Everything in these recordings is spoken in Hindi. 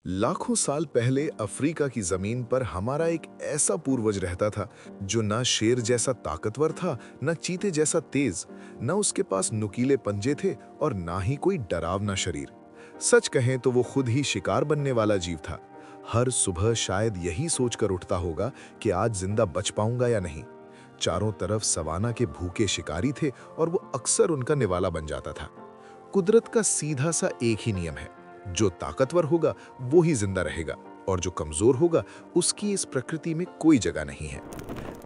लाखों साल पहले अफ्रीका की जमीन पर हमारा एक ऐसा पूर्वज रहता था जो ना शेर जैसा ताकतवर था, ना चीते जैसा तेज, ना उसके पास नुकीले पंजे थे और ना ही कोई डरावना शरीर। सच कहें तो वो खुद ही शिकार बनने वाला जीव था। हर सुबह शायद यही सोचकर उठता होगा कि आज जिंदा बच पाऊंगा या नहीं। चारों तरफ सवाना के भूखे शिकारी थे और वो अक्सर उनका निवाला बन जाता था। कुदरत का सीधा सा एक ही नियम है, जो ताकतवर होगा वो ही जिंदा रहेगा और जो कमजोर होगा उसकी इस प्रकृति में कोई जगह नहीं है।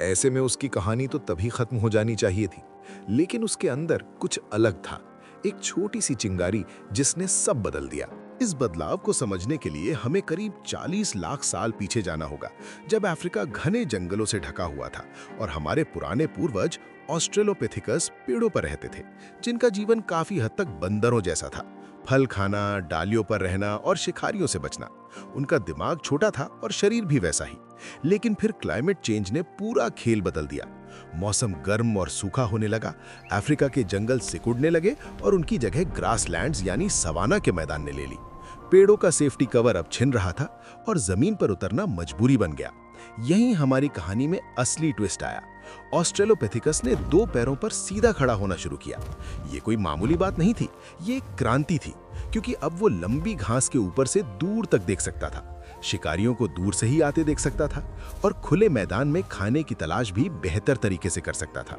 ऐसे में उसकी कहानी तो तभी खत्म हो जानी चाहिए थी, लेकिन उसके अंदर कुछ अलग था। एक छोटी सी चिंगारी जिसने सब बदल दिया। इस बदलाव को समझने के लिए हमें करीब 40 लाख साल पीछे जाना होगा, जब अफ्रीका घने जंगलों से ढका हुआ था और हमारे पुराने पूर्वज ऑस्ट्रेलोपिथेकस पेड़ों पर रहते थे, जिनका जीवन काफी हद तक बंदरों जैसा था। फल खाना, डालियों पर रहना और शिकारियों से बचना। उनका दिमाग छोटा था और शरीर भी वैसा ही। लेकिन फिर क्लाइमेट चेंज ने पूरा खेल बदल दिया। मौसम गर्म और सूखा होने लगा, अफ्रीका के जंगल सिकुड़ने लगे और उनकी जगह ग्रासलैंड्स यानी सवाना के मैदान ने ले ली। पेड़ों का सेफ्टी कवर अब छिन रहा था और जमीन पर उतरना मजबूरी बन गया। यहीं हमारी कहानी में असली ट्विस्ट आया। ऑस्ट्रेलोपिथेकस ने 2 पैरों पर सीधा खड़ा होना शुरू किया। ये कोई मामूली बात नहीं थी, ये एक क्रांति थी, क्योंकि अब वो लंबी घास के ऊपर से दूर तक देख सकता था, शिकारियों को दूर से ही आते देख सकता था और खुले मैदान में खाने की तलाश भी बेहतर तरीके से कर सकता था।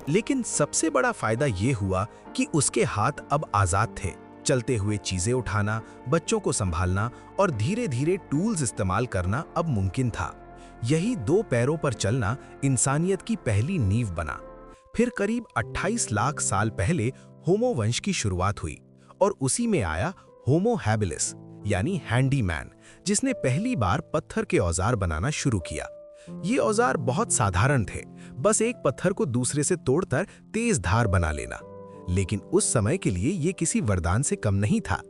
लेकिन सबसे बड़ा फायदा ये हुआ कि उसके हाथ अब आजाद थे। चलते हुए चीजें उठाना, बच्चों को संभालना और धीरे धीरे टूल्स इस्तेमाल करना अब मुमकिन था। यही 2 पैरों पर चलना इंसानियत की पहली नींव बना। फिर करीब 28 लाख साल पहले होमो वंश की शुरुआत हुई और उसी में आया होमो हैबिलिस यानी हैंडीमैन, जिसने पहली बार पत्थर के औजार बनाना शुरू किया। ये औजार बहुत साधारण थे, बस एक पत्थर को दूसरे से तोड़कर तेज धार बना लेना। लेकिन उस समय के लिए ये किसी वरदान से कम नहीं था।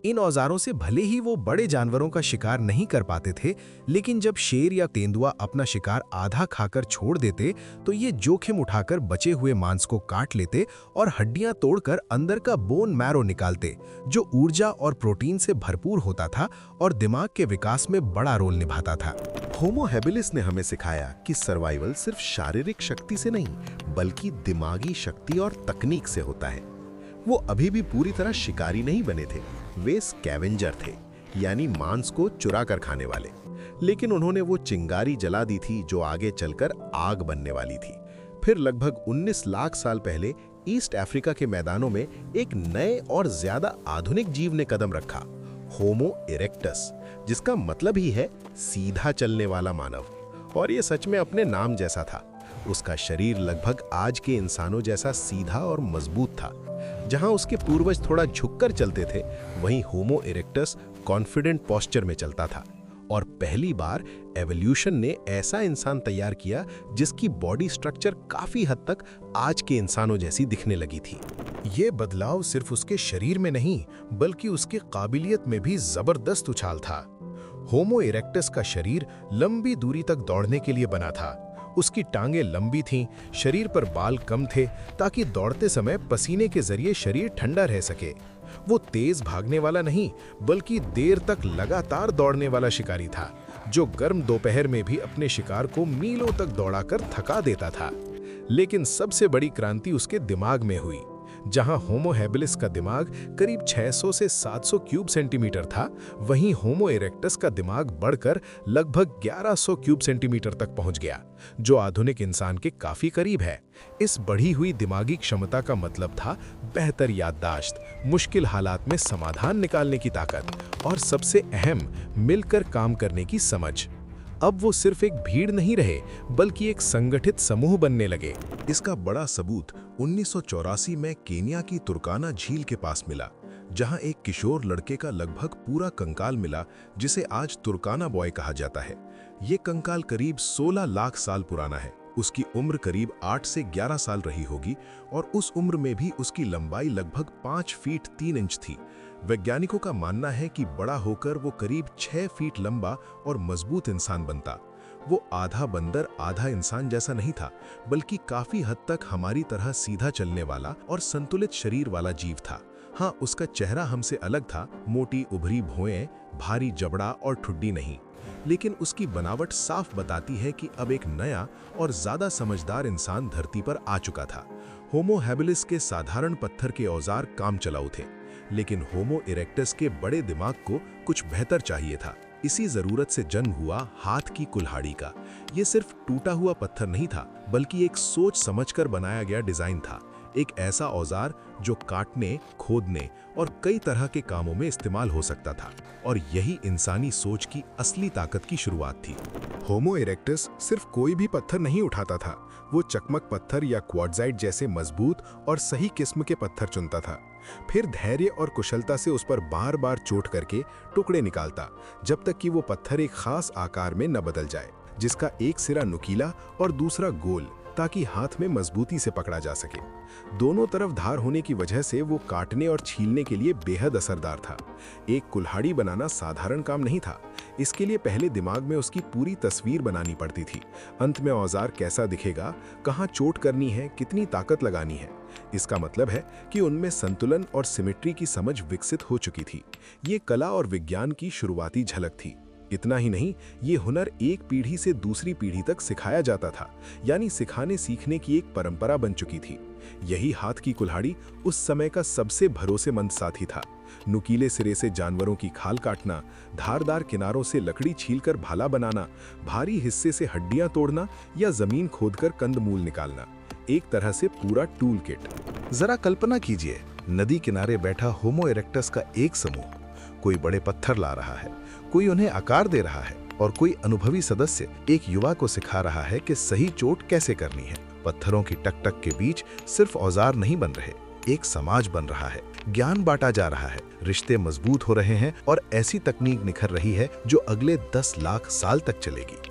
इन औजारों से भले ही वो बड़े जानवरों का शिकार नहीं कर पाते थे, लेकिन जब शेर या तेंदुआ अपना शिकार आधा खाकर छोड़ देते तो ये जोखिम उठाकर बचे हुए मांस को काट लेते और हड्डियां तोड़कर अंदर का बोन मैरो निकालते, जो ऊर्जा और प्रोटीन से भरपूर होता था और दिमाग के विकास में बड़ा रोल निभाता था। होमो हैबिलिस ने हमें सिखाया कि सर्वाइवल सिर्फ शारीरिक शक्ति से नहीं, बल्कि दिमागी शक्ति और तकनीक से होता है। वो अभी भी पूरी तरह शिकारी नहीं बने थे, वे स्कैवेंजर थे, यानी मांस को चुरा कर खाने वाले। लेकिन उन्होंने वो चिंगारी जला दी थी जो आगे चलकर आग बनने वाली थी। फिर लगभग 19 लाख साल पहले ईस्ट अफ्रीका के मैदानों में एक नए और ज्यादा आधुनिक जीव ने कदम रखा, होमो इरेक्टस, जिसका मतलब ही है सीधा चलने वाला मानव। और ये सच में अपने नाम जैसा था। उसका शरीर लगभग आज के इंसानों जैसा सीधा और मजबूत था। जहां उसके पूर्वज थोड़ा झुककर चलते थे, वहीं होमो इरेक्टस कॉन्फिडेंट पोस्चर में चलता था। और पहली बार एवोल्यूशन ने ऐसा इंसान तैयार किया जिसकी बॉडी स्ट्रक्चर काफी हद तक आज के इंसानों जैसी दिखने लगी थी। ये बदलाव सिर्फ उसके शरीर में नहीं, बल्कि उसकी काबिलियत में भी जबरदस्त उछाल था। होमो इरेक्टस का शरीर लंबी दूरी तक दौड़ने के लिए बना था। उसकी टांगें लंबी थीं, शरीर पर बाल कम थे ताकि दौड़ते समय पसीने के जरिए शरीर ठंडा रह सके। वो तेज भागने वाला नहीं, बल्कि देर तक लगातार दौड़ने वाला शिकारी था, जो गर्म दोपहर में भी अपने शिकार को मीलों तक दौड़ाकर थका देता था। लेकिन सबसे बड़ी क्रांति उसके दिमाग में हुई। जहां होमो हैबिलिस का दिमाग करीब 600 से 700 क्यूब सेंटीमीटर था, वहीं होमो इरेक्टस का दिमाग बढ़कर लगभग 1100 क्यूब सेंटीमीटर तक पहुंच गया, जो आधुनिक इंसान के काफी करीब है। इस बढ़ी हुई दिमागी क्षमता का मतलब था बेहतर याददाश्त, मुश्किल हालात में समाधान निकालने की ताकत और सबसे अहम, मिलकर काम करने की समझ। अब वो सिर्फ एक भीड़ नहीं रहे, बल्कि एक संगठित समूह बनने लगे। इसका बड़ा सबूत 1984 में केन्या की तुर्काना झील के पास मिला, जहां एक किशोर लड़के का लगभग पूरा कंकाल मिला, जिसे आज तुर्काना बॉय कहा जाता है। ये कंकाल करीब 16 लाख साल पुराना है। उसकी उम्र करीब 8 से 11 साल रही होगी और उस उम्र में भी उसकी लंबाई लगभग 5 फीट 3 इंच थी। वैज्ञानिकों का मानना है कि बड़ा होकर वो करीब 6 फीट लंबा और मजबूत इंसान बनता। वो आधा बंदर आधा इंसान जैसा नहीं था, बल्कि काफी हद तक हमारी तरह सीधा चलने वाला और संतुलित शरीर वाला जीव था। हाँ, उसका चेहरा हमसे अलग था, मोटी उभरी भौएं, भारी जबड़ा और ठुड्डी नहीं। लेकिन उसकी बनावट साफ बताती है कि अब एक नया और ज्यादा समझदार इंसान धरती पर आ चुका था। होमो हैबिलिस के साधारण पत्थर के औजार काम चलाऊ थे, लेकिन होमो इरेक्टस के बड़े दिमाग को कुछ बेहतर चाहिए था। इसी जरूरत से जन्म हुआ हाथ की कुल्हाड़ी का। ये सिर्फ टूटा हुआ पत्थर नहीं था, बल्कि एक सोच समझकर बनाया गया डिजाइन था। एक ऐसा औजार जो काटने, खोदने और कई तरह के कामों में इस्तेमाल हो सकता था। और यही इंसानी सोच की असली ताकत की शुरुआत थी। होमो इरेक्टस सिर्फ कोई भी पत्थर नहीं उठाता था, वो चकमक पत्थर या क्वार्ट्जाइट जैसे मजबूत और सही किस्म के पत्थर चुनता था। फिर धैर्य और कुशलता से उस पर बार बार चोट करके टुकड़े निकालता, जब तक कि वो पत्थर एक खास आकार में न बदल जाए, जिसका एक सिरा नुकीला और दूसरा गोल, ताकि हाथ में मजबूती से पकड़ा जा सके। दोनों तरफ धार होने की वजह से वो काटने और छीलने के लिए बेहद असरदार था। एक कुल्हाड़ी बनाना साधारण काम नहीं था। इसके लिए पहले दिमाग में उसकी पूरी तस्वीर बनानी पड़ती थी। अंत में औजार कैसा दिखेगा, कहाँ चोट करनी है, कितनी ताकत लगानी है। इसका मतलब है कि उनमें संतुलन और सिमेट्री की समझ विकसित हो चुकी थी। ये कला और विज्ञान की शुरुआती झलक थी। इतना ही नहीं, ये हुनर एक पीढ़ी से दूसरी पीढ़ी तक सिखाया जाता था, यानी सिखाने सीखने की एक परंपरा बन चुकी थी। यही हाथ की कुल्हाड़ी उस समय का सबसे भरोसेमंद साथी था। नुकीले सिरे से जानवरों की खाल काटना, धारदार किनारों से लकड़ी छीलकर भाला बनाना, भारी हिस्से से हड्डियां तोड़ना या जमीन खोदकर कंदमूल निकालना, एक तरह से पूरा टूल किट। जरा कल्पना कीजिए, नदी किनारे बैठा होमो इरेक्टस का एक समूह, कोई बड़े पत्थर ला रहा है, कोई उन्हें आकार दे रहा है, और कोई अनुभवी सदस्य एक युवा को सिखा रहा है कि सही चोट कैसे करनी है। पत्थरों की टक-टक के बीच सिर्फ औजार नहीं बन रहे, एक समाज बन रहा है, ज्ञान बांटा जा रहा है, रिश्ते मजबूत हो रहे हैं और ऐसी तकनीक निखर रही है जो अगले 10 लाख साल तक चलेगी।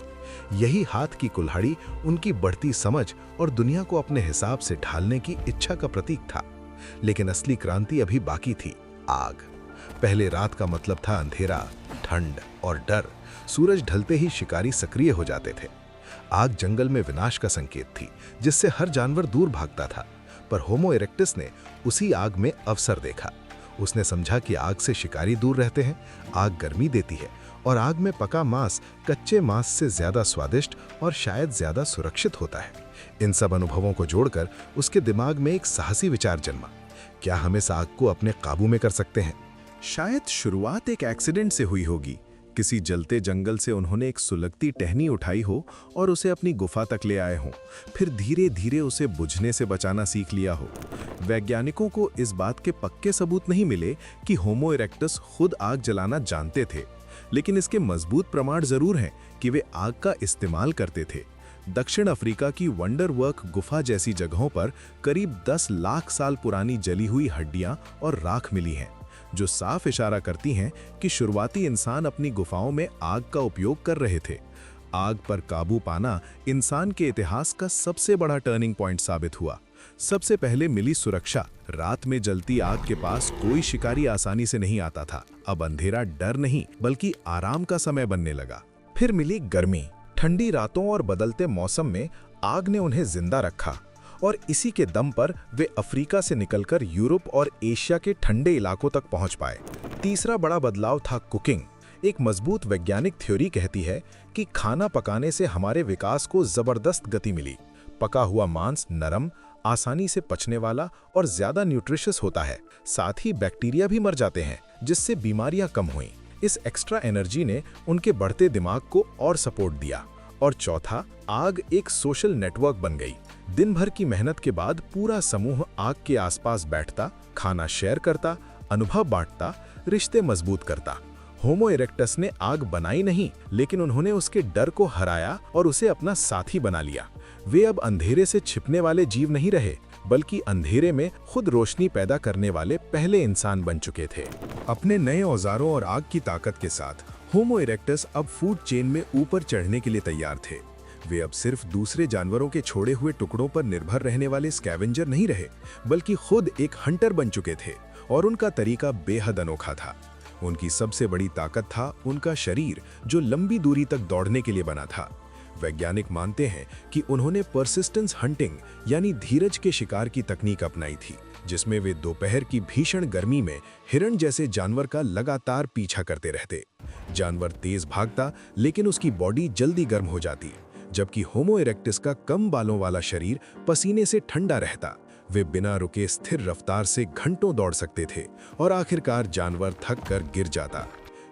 यही हाथ की कुल्हाड़ी उनकी बढ़ती समझ और दुनिया को अपने हिसाब से ढालने की इच्छा का प्रतीक था। लेकिन असली क्रांति अभी बाकी थी, आग। पहले रात का मतलब था अंधेरा, ठंड और डर। सूरज ढलते ही शिकारी सक्रिय हो जाते थे। आग जंगल में विनाश का संकेत थी, जिससे हर जानवर दूर भागता था। पर होमो इरेक्टस ने उसी आग में अवसर देखा। उसने समझा कि आग से शिकारी दूर रहते हैं, आग गर्मी देती है और आग में पका मांस कच्चे मांस से ज्यादा स्वादिष्ट और शायद ज्यादा सुरक्षित होता है। इन सब अनुभवों को जोड़कर उसके दिमाग में एक साहसी विचार जन्मा, क्या हम इस आग को अपने काबू में कर सकते हैं? शायद शुरुआत एक एक्सीडेंट से हुई होगी। किसी जलते जंगल से उन्होंने एक सुलगती टहनी उठाई हो और उसे अपनी गुफा तक ले आए हों, फिर धीरे धीरे उसे बुझने से बचाना सीख लिया हो। वैज्ञानिकों को इस बात के पक्के सबूत नहीं मिले कि होमो इरेक्टस खुद आग जलाना जानते थे, लेकिन इसके मजबूत प्रमाण जरूर हैं कि वे आग का इस्तेमाल करते थे। दक्षिण अफ्रीका की वंडरवर्क गुफा जैसी जगहों पर करीब 10 लाख साल पुरानी जली हुई हड्डियां और राख मिली हैं, जो साफ इशारा करती हैं कि शुरुआती इंसान अपनी गुफाओं में आग का उपयोग कर रहे थे। आग पर काबू पाना इंसान के इतिहास का सबसे बड़ा टर्निंग पॉइंट साबित हुआ। सबसे पहले मिली सुरक्षा। रात में जलती आग के पास कोई शिकारी आसानी से नहीं आता था। अब अंधेरा डर नहीं बल्कि आराम का समय बनने लगा। फिर मिली गर्मी। ठंडी रातों और बदलते मौसम में आग ने उन्हें जिंदा रखा और इसी के दम पर वे अफ्रीका से निकलकर यूरोप और एशिया के ठंडे इलाकों तक पहुंच पाए। तीसरा बड़ा बदलाव था कुकिंग। एक मजबूत वैज्ञानिक थ्योरी कहती है कि खाना पकाने से हमारे विकास को जबरदस्त गति मिली। पका हुआ मांस नरम, आसानी से पचने वाला और ज्यादा न्यूट्रिशियस होता है। साथ ही बैक्टीरिया भी मर जाते हैं, जिससे बीमारियां कम हुईं। इस एक्स्ट्रा एनर्जी ने उनके बढ़ते दिमाग को और सपोर्ट दिया। और चौथा, आग एक सोशल नेटवर्क बन गई। दिन भर की मेहनत के बाद पूरा समूह आग के आसपास बैठता, खाना शेयर करता, अनुभव बांटता, रिश्ते मजबूत करता। होमो इरेक्टस ने आग बनाई नहीं, लेकिन उन्होंने उसके डर को हराया और उसे अपना साथी बना लिया। वे अब अंधेरे से छिपने वाले जीव नहीं रहे, बल्कि अंधेरे में खुद रोशनी पैदा करने वाले पहले इंसान बन चुके थे। अपने नए औजारों और आग की ताकत के साथ होमो इरेक्टस अब फूड चेन में ऊपर चढ़ने के लिए तैयार थे। वे अब सिर्फ दूसरे जानवरों के छोड़े हुए टुकड़ों पर निर्भर रहने वाले स्कैवेंजर नहीं रहे, बल्कि खुद एक हंटर बन चुके थे। और उनका तरीका बेहद अनोखा था। उनकी सबसे बड़ी ताकत था उनका शरीर, जो लंबी दूरी तक दौड़ने के लिए बना था। वैज्ञानिक मानते हैं कि उन्होंने परसिस्टेंस हंटिंग यानी धीरज के शिकार की तकनीक अपनाई थी, जिसमें वे दोपहर की भीषण गर्मी में हिरण जैसे जानवर का लगातार पीछा करते रहते। जानवर तेज भागता, लेकिन उसकी बॉडी जल्दी गर्म हो जाती, जबकि होमो इरेक्टस का कम बालों वाला शरीर पसीने से ठंडा रहता। वे बिना रुके स्थिर रफ्तार से घंटों दौड़ सकते थे और आखिरकार जानवर थक कर गिर जाता।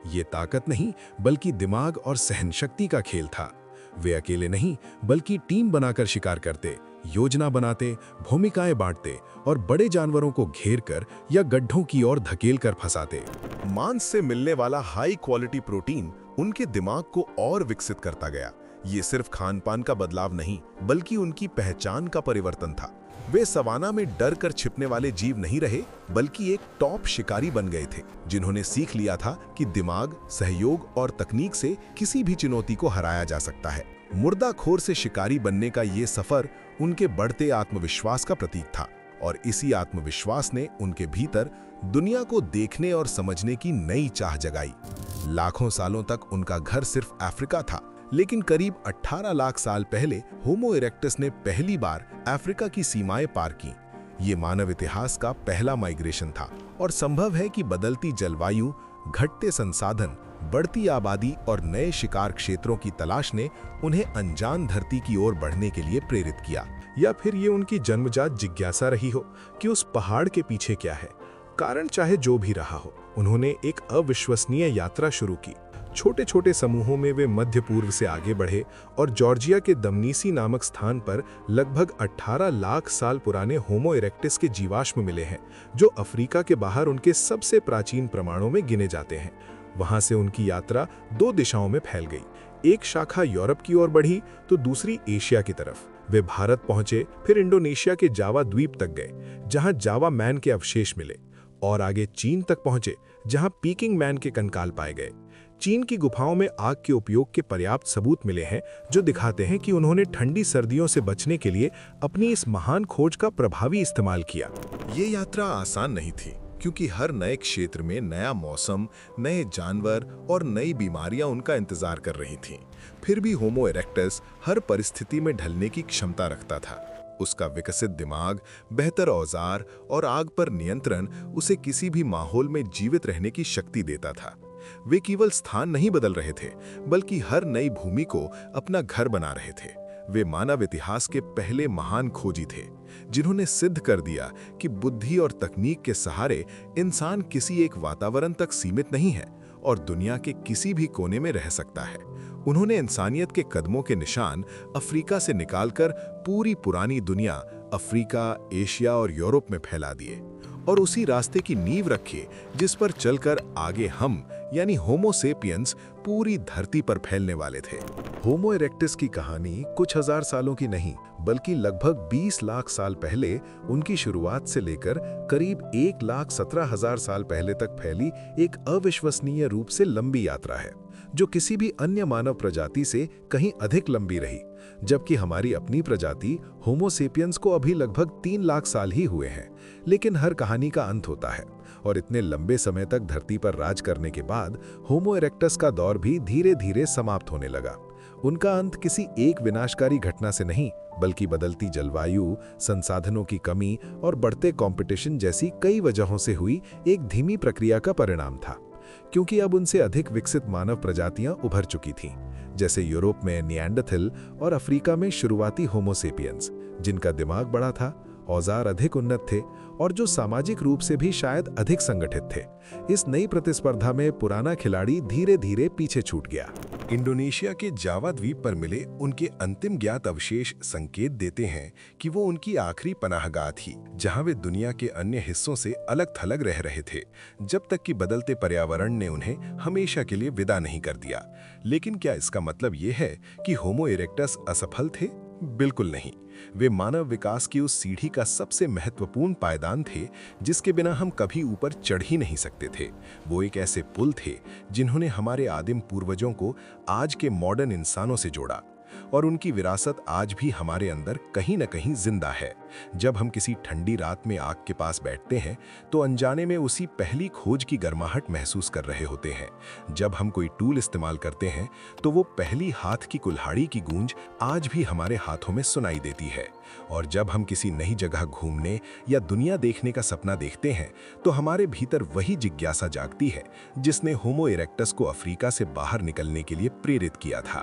ये ताकत नहीं, बल्कि दिमाग और सहनशक्ति का खेल था। वे अकेले नहीं, बल्कि टीम बनाकर शिकार करते, योजना बनाते, भूमिकाएं बांटते और बड़े जानवरों को घेर कर या गड्ढों की ओर धकेल कर फंसाते। मांस से मिलने वाला हाई क्वालिटी प्रोटीन उनके दिमाग को और विकसित करता गया। ये सिर्फ खान पान का बदलाव नहीं, बल्कि उनकी पहचान का परिवर्तन था। वे सवाना में डर कर छिपने वाले जीव नहीं रहे, बल्कि एक टॉप शिकारी बन गए थे, जिन्होंने सीख लिया था कि दिमाग, सहयोग और तकनीक से किसी भी चुनौती को हराया जा सकता है। मुर्दाखोर से शिकारी बनने का ये सफर उनके बढ़ते आत्मविश्वास का प्रतीक था, और इसी आत्मविश्वास ने उनके भीतर दुनिया को देखने और समझने की नई चाह जगाई। लाखों सालों तक उनका घर सिर्फ अफ्रीका था, लेकिन करीब 18 लाख साल पहले होमो इरेक्टस ने पहली बार अफ्रीका की सीमाएं पार की। ये मानव इतिहास का पहला माइग्रेशन था, और संभव है कि बदलती जलवायु, घटते संसाधन, बढ़ती आबादी और नए शिकार क्षेत्रों की तलाश ने उन्हें अनजान धरती की ओर बढ़ने के लिए प्रेरित किया। या फिर ये उनकी जन्मजात जिज्ञासा रही हो कि उस पहाड़ के पीछे क्या है। कारण चाहे जो भी रहा हो, उन्होंने एक अविश्वसनीय यात्रा शुरू की। छोटे छोटे समूहों में वे मध्य पूर्व से आगे बढ़े और जॉर्जिया के दमनीसी नामक स्थान पर लगभग 18 लाख साल पुराने होमो इरेक्टस के जीवाश्म मिले हैं, जो अफ्रीका के बाहर उनके सबसे प्राचीन प्रमाणों में गिने जाते हैं। वहां से उनकी यात्रा 2 दिशाओं में फैल गई। एक शाखा यूरोप की ओर बढ़ी तो दूसरी एशिया की तरफ। वे भारत पहुंचे, फिर इंडोनेशिया के जावा द्वीप तक गए, जहां जावा मैन के अवशेष मिले, और आगे चीन तक पहुंचे, जहां पीकिंग मैन के कंकाल पाए गए। चीन की गुफाओं में आग के उपयोग के पर्याप्त सबूत मिले हैं, जो दिखाते हैं कि उन्होंने ठंडी सर्दियों से बचने के लिए अपनी इस महान खोज का प्रभावी इस्तेमाल किया। ये यात्रा आसान नहीं थी, क्योंकि हर नए क्षेत्र में नया मौसम, नए जानवर और नई बीमारियां उनका इंतजार कर रही थीं। फिर भी होमो इरेक्टस हर परिस्थिति में ढलने की क्षमता रखता था। उसका विकसित दिमाग, बेहतर औजार और आग पर नियंत्रण उसे किसी भी माहौल में जीवित रहने की शक्ति देता था। वे केवल स्थान नहीं बदल रहे थे, बल्कि हर नई भूमि को अपना घर बना रहे थे। वे मानव इतिहास के पहले महान खोजी थे, जिन्होंने सिद्ध कर दिया कि बुद्धि और तकनीक के सहारे इंसान किसी एक वातावरण तक सीमित नहीं है और दुनिया के किसी भी कोने में रह सकता है। उन्होंने इंसानियत के कदमों के निशान अफ्रीका से निकालकर पूरी पुरानी दुनिया, अफ्रीका, एशिया और यूरोप में फैला दिए, और उसी रास्ते की नींव रखे जिस पर चलकर आगे हम यानी होमो सेपियंस पूरी धरती पर फैलने वाले थे। होमो इरेक्टस की कहानी कुछ हजार सालों की नहीं, बल्कि लगभग 20 लाख साल पहले उनकी शुरुआत से लेकर करीब 1,17,000 साल पहले तक फैली एक अविश्वसनीय रूप से लंबी यात्रा है, जो किसी भी अन्य मानव प्रजाति से कहीं अधिक लंबी रही। जबकि हमारी अपनी प्रजाति होमो सेपियंस को अभी लगभग 3 लाख साल ही हुए हैं, लेकिन हर कहानी का अंत होता है, और इतने लंबे समय तक धरती पर राज करने के बाद होमो इरेक्टस का दौर भी धीरे धीरे समाप्त होने लगा। उनका अंत किसी एक विनाशकारी घटना से नहीं, बल्कि बदलती जलवायु, संसाधनों की कमी और बढ़ते कंपटीशन जैसी कई वजहों से हुई एक धीमी प्रक्रिया का परिणाम था। क्योंकि अब उनसे अधिक विकसित मानव प्रजातियां उभर चुकी थीं, जैसे यूरोप में निएंडरथल और अफ्रीका में शुरुआती होमो सेपियंस, जिनका दिमाग बड़ा था, औजार अधिक उन्नत थे और जो सामाजिक रूप से भी शायद अधिक संगठित थे। इस नई प्रतिस्पर्धा में पुराना खिलाड़ी धीरे धीरे पीछे छूट गया। इंडोनेशिया के जावा द्वीप पर मिले उनके अंतिम ज्ञात अवशेष संकेत देते हैं कि वो उनकी आखिरी पनाहगाह थी, जहां वे दुनिया के अन्य हिस्सों से अलग थलग रह रहे थे, जब तक कि बदलते पर्यावरण ने उन्हें हमेशा के लिए विदा नहीं कर दिया। लेकिन क्या इसका मतलब ये है कि होमो इरेक्टस असफल थे? बिल्कुल नहीं। वे मानव विकास की उस सीढ़ी का सबसे महत्वपूर्ण पायदान थे, जिसके बिना हम कभी ऊपर चढ़ ही नहीं सकते थे। वो एक ऐसे पुल थे जिन्होंने हमारे आदिम पूर्वजों को आज के मॉडर्न इंसानों से जोड़ा, और उनकी विरासत आज भी हमारे अंदर कहीं न कहीं जिंदा है। जब हम किसी ठंडी रात में आग के पास बैठते हैं तो अनजाने में उसी पहली खोज की गर्माहट महसूस कर रहे होते हैं। जब हम कोई टूल इस्तेमाल करते हैं तो वो पहली हाथ की कुल्हाड़ी की गूंज आज भी हमारे हाथों में सुनाई देती है। और जब हम किसी नई जगह घूमने या दुनिया देखने का सपना देखते हैं तो हमारे भीतर वही जिज्ञासा जागती है जिसने होमो इरेक्टस को अफ्रीका से बाहर निकलने के लिए प्रेरित किया था।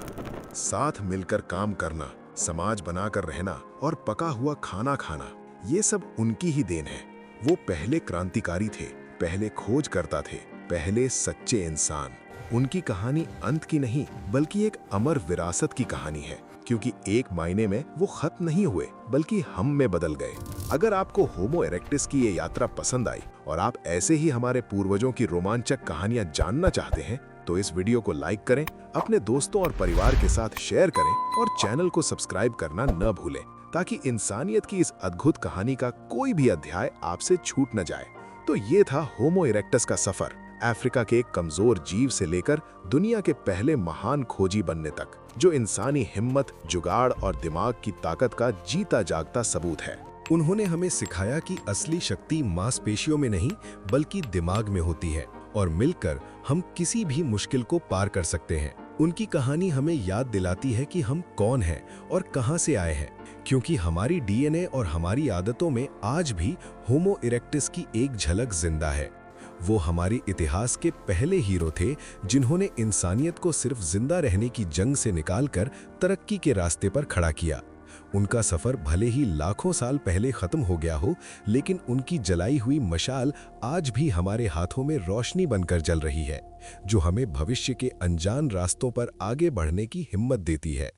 साथ मिलकर काम करना, समाज बनाकर रहना और पका हुआ खाना खाना, ये सब उनकी ही देन है। वो पहले क्रांतिकारी थे, पहले खोज करता थे, पहले सच्चे इंसान। उनकी कहानी अंत की नहीं बल्कि एक अमर विरासत की कहानी है, क्योंकि एक मायने में वो खत्म नहीं हुए बल्कि हम में बदल गए। अगर आपको होमो इरेक्टस की ये यात्रा पसंद आई और आप ऐसे ही हमारे पूर्वजों की रोमांचक कहानियां जानना चाहते हैं तो इस वीडियो को लाइक करें, अपने दोस्तों और परिवार के साथ शेयर करें और चैनल को सब्सक्राइब करना न भूलें ताकि इंसानियत की इस अद्भुत कहानी का कोई भी अध्याय आपसे छूट न जाए। तो ये था होमो इरेक्टस का सफर, अफ्रीका के एक कमजोर जीव से लेकर दुनिया के पहले महान खोजी बनने तक, जो इंसानी हिम्मत, जुगाड़ और दिमाग की ताकत का जीता जागता सबूत है। उन्होंने हमें सिखाया कि असली शक्ति मांसपेशियों में नहीं बल्कि दिमाग में होती है और मिलकर हम किसी भी मुश्किल को पार कर सकते हैं। उनकी कहानी हमें याद दिलाती है कि हम कौन हैं और कहां से आए हैं, क्योंकि हमारी डीएनए और हमारी आदतों में आज भी होमो इरेक्टस की एक झलक जिंदा है। वो हमारे इतिहास के पहले हीरो थे जिन्होंने इंसानियत को सिर्फ जिंदा रहने की जंग से निकालकर तरक्की के रास्ते पर खड़ा किया। उनका सफर भले ही लाखों साल पहले खत्म हो गया हो, लेकिन उनकी जलाई हुई मशाल आज भी हमारे हाथों में रोशनी बनकर जल रही है, जो हमें भविष्य के अनजान रास्तों पर आगे बढ़ने की हिम्मत देती है।